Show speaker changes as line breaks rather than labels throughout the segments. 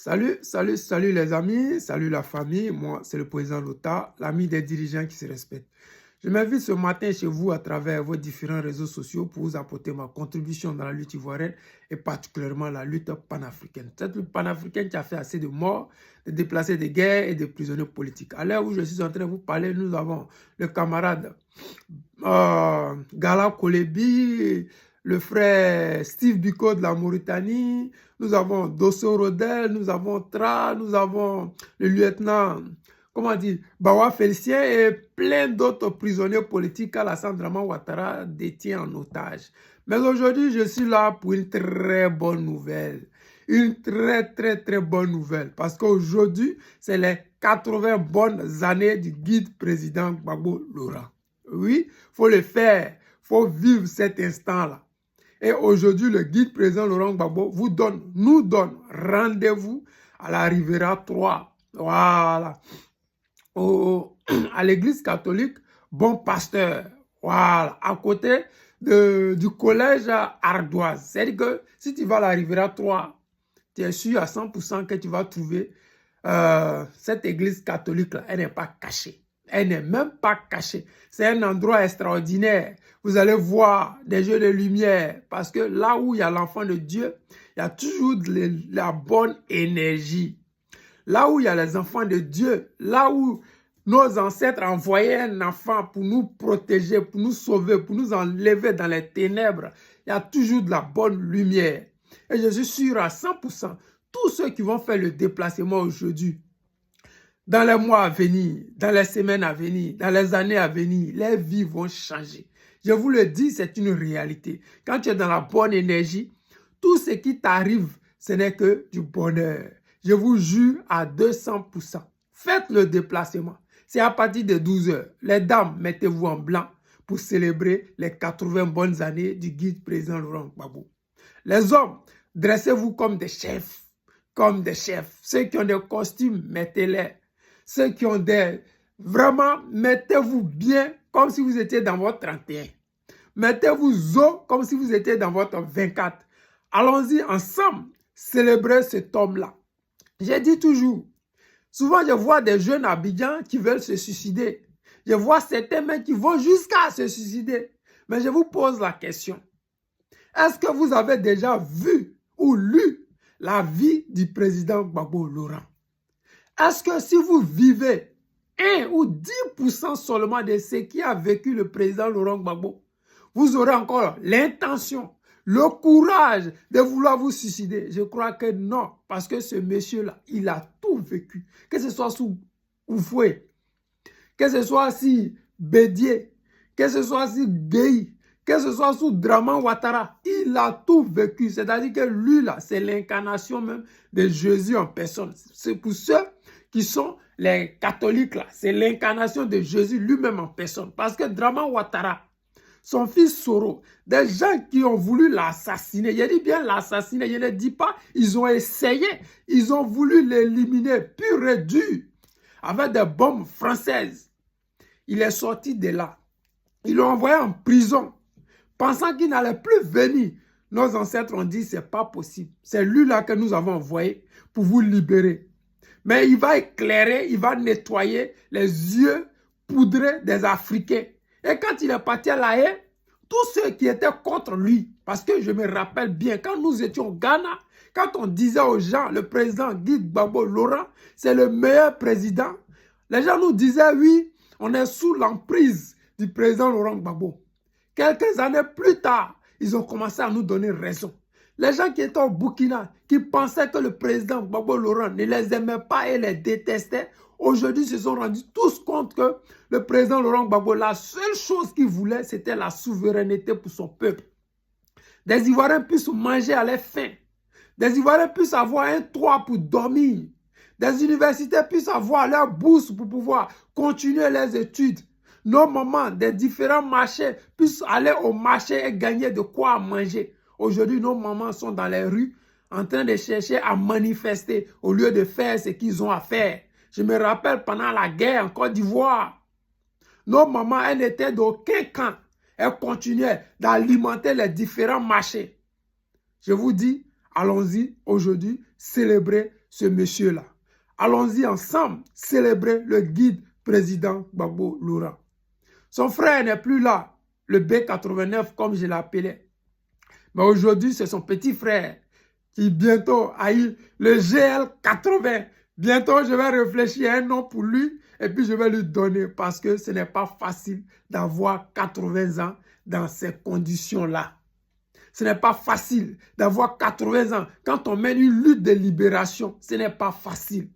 Salut les amis, salut la famille. Moi, c'est le président Lota, l'ami des dirigeants qui se respectent. Je m'invite ce matin chez vous à travers vos différents réseaux sociaux pour vous apporter ma contribution dans la lutte ivoirienne et particulièrement la lutte panafricaine. Cette lutte panafricaine qui a fait assez de morts, de déplacés de guerre et de prisonniers politiques. À l'heure où je suis en train de vous parler, nous avons le camarade Gala Kolebi, le frère Steve Biko de la Mauritanie, nous avons Dosso Rodel, nous avons Tra, nous avons le lieutenant, comment dire, Bawa Félicien et plein d'autres prisonniers politiques qu'Alassane Draman Ouattara détient en otage. Mais aujourd'hui, je suis là pour une très bonne nouvelle. Une très bonne nouvelle. Parce qu'aujourd'hui, c'est les 80 bonnes années du guide président Gbagbo Laurent. Oui, il faut le faire. Il faut vivre cet instant-là. Et aujourd'hui, le guide président Laurent Gbagbo nous donne rendez-vous à la Riviera 3. Voilà. À l'église catholique, Bon Pasteur. Voilà. À côté du collège Ardoise. C'est-à-dire que si tu vas à la Riviera 3, tu es sûr à 100% que tu vas trouver cette église catholique-là. Elle n'est pas cachée. Elle n'est même pas cachée. C'est un endroit extraordinaire. Vous allez voir des jeux de lumière. Parce que là où il y a l'enfant de Dieu, il y a toujours la bonne énergie. Là où il y a les enfants de Dieu, là où nos ancêtres envoyaient un enfant pour nous protéger, pour nous sauver, pour nous enlever dans les ténèbres, il y a toujours de la bonne lumière. Et je suis sûr à 100%, tous ceux qui vont faire le déplacement aujourd'hui, dans les mois à venir, dans les semaines à venir, dans les années à venir, les vies vont changer. Je vous le dis, c'est une réalité. Quand tu es dans la bonne énergie, tout ce qui t'arrive, ce n'est que du bonheur. Je vous jure à 200%. Faites le déplacement. C'est à partir de 12 h. Les dames, mettez-vous en blanc pour célébrer les 80 bonnes années du guide président Laurent Gbagbo. Les hommes, dressez-vous comme des chefs. Comme des chefs. Ceux qui ont des costumes, mettez-les. Ceux qui ont des... Vraiment, mettez-vous bien comme si vous étiez dans votre 31. Mettez-vous zo comme si vous étiez dans votre 24. Allons-y ensemble, célébrer cet homme-là. J'ai dit toujours, souvent je vois des jeunes Abidjan qui veulent se suicider. Je vois certains mecs qui vont jusqu'à se suicider. Mais je vous pose la question. Est-ce que vous avez déjà vu ou lu la vie du président Gbagbo Laurent? Est-ce que si vous vivez 1 ou 10% seulement de ce qui a vécu le président Laurent Gbagbo, vous aurez encore l'intention, le courage de vouloir vous suicider? Je crois que non, parce que ce monsieur-là, il a tout vécu. Que ce soit sous Oufoué, que ce soit si Bédié, que ce soit si Gueye, que ce soit sous Draman Ouattara, il a tout vécu. C'est-à-dire que lui, là, c'est l'incarnation même de Jésus en personne. C'est pour ceux qui sont les catholiques, là, c'est l'incarnation de Jésus lui-même en personne. Parce que Draman Ouattara, son fils Soro, des gens qui ont voulu l'assassiner, je dis bien l'assassiner, je ne dis pas, ils ont essayé, ils ont voulu l'éliminer pur et dur, avec des bombes françaises. Il est sorti de là. Ils l'ont envoyé en prison, pensant qu'il n'allait plus venir. Nos ancêtres ont dit, c'est pas possible. C'est lui-là que nous avons envoyé pour vous libérer. Mais il va éclairer, il va nettoyer les yeux poudrés des Africains. Et quand il est parti à La Haye, tous ceux qui étaient contre lui, parce que je me rappelle bien, quand nous étions au Ghana, quand on disait aux gens, le président Guide Gbagbo Laurent, c'est le meilleur président, les gens nous disaient, oui, on est sous l'emprise du président Laurent Gbagbo. Quelques années plus tard, ils ont commencé à nous donner raison. Les gens qui étaient au Burkina, qui pensaient que le président Gbagbo Laurent ne les aimait pas et les détestait, aujourd'hui se sont rendus tous compte que le président Laurent Gbagbo, la seule chose qu'il voulait, c'était la souveraineté pour son peuple. Des Ivoiriens puissent manger à leur faim. Des Ivoiriens puissent avoir un toit pour dormir. Des universités puissent avoir leur bourse pour pouvoir continuer leurs études. Nos mamans des différents marchés puissent aller au marché et gagner de quoi manger. Aujourd'hui, nos mamans sont dans les rues en train de chercher à manifester au lieu de faire ce qu'ils ont à faire. Je me rappelle pendant la guerre en Côte d'Ivoire, nos mamans, elles n'étaient d'aucun camp. Elles continuaient d'alimenter les différents marchés. Je vous dis, allons-y aujourd'hui célébrer ce monsieur-là. Allons-y ensemble célébrer le guide président Gbagbo Laurent. Son frère n'est plus là, le B89 comme je l'appelais. Mais aujourd'hui, c'est son petit frère qui bientôt a eu le GL80. Bientôt, je vais réfléchir à un nom pour lui et puis je vais lui donner parce que ce n'est pas facile d'avoir 80 ans dans ces conditions-là. Ce n'est pas facile d'avoir 80 ans quand on mène une lutte de libération. Ce n'est pas facile.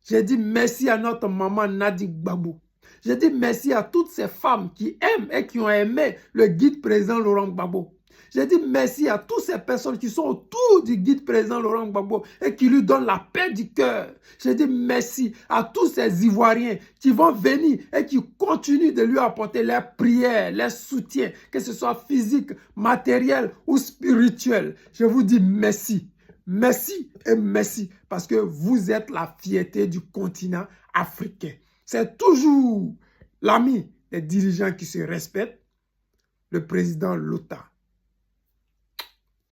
J'ai dit merci à notre maman Nadi Gbagbo. J'ai dit merci à toutes ces femmes qui aiment et qui ont aimé le guide président Laurent Gbagbo. J'ai dit merci à toutes ces personnes qui sont autour du guide président Laurent Gbagbo et qui lui donnent la paix du cœur. J'ai dit merci à tous ces Ivoiriens qui vont venir et qui continuent de lui apporter leurs prières, leurs soutiens, que ce soit physique, matériel ou spirituel. Je vous dis merci. Merci et merci parce que vous êtes la fierté du continent africain. C'est toujours l'ami des dirigeants qui se respectent, le président Lota.